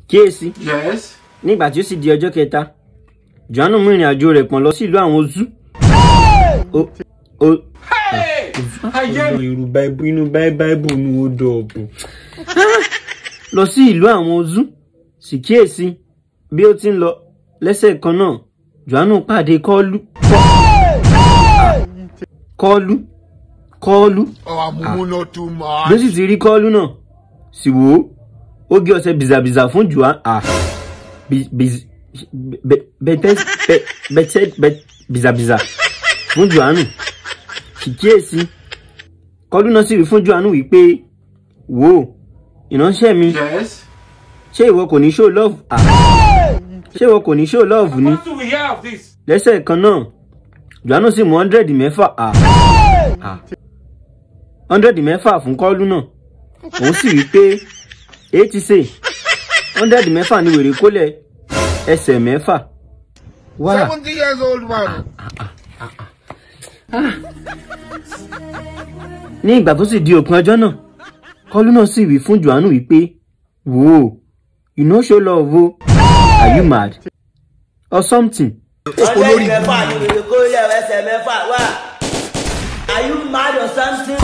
kíyèsí. Yes. Nígbà tí ó sì di ọjọ́ kẹta, Jòhánù mú ìrìn àjò rẹ̀ pọ̀n lọ sí ìlú àwọn Ozu. Yorùbá inú Báíbù ni ó dọ̀bù. Lọ sí ìlú àwọn Ozu, sì kíyèsí bí ó ti ń lọ lẹ́sẹ̀ kan náà, Jòhánù pàdé Kọ́lú. Bí ó sì ti rí Kọ́lú náà, sì wò ó, ó gé ọṣẹ bìzàbìzà fún Jòhánù. Bìzàbìzà fún Jòhánù. Sì kíyèsí, Kọ́lú náà sì rí fún Jòhánù wípé, wò ó, ìránṣẹ́ mi, ṣé ìwọ kò ní show love? Ṣé ìwọ kò ní show love ni? Lẹ́sẹ̀ kan náà, Jòhánù sì mú 100 mẹ́fà. 100 mẹ́fà fún Kọ́lú náà. Òun sì wí pé, èyí ti ṣe, 100 mẹ́fà ni wèrè kólẹ̀ ẹsẹ̀ mẹ́fà. 70 years old man. Ní ìgbà tó sì di òpin ọjọ́ náà, Kọ́lú náà sì wí fún Jòhánù wípé, wò ó, you no show love o, are you mad or something? 100 mẹ́fà ni wèrè kólẹ̀ ẹsẹ̀ mẹ́fà wá, are you mad or something?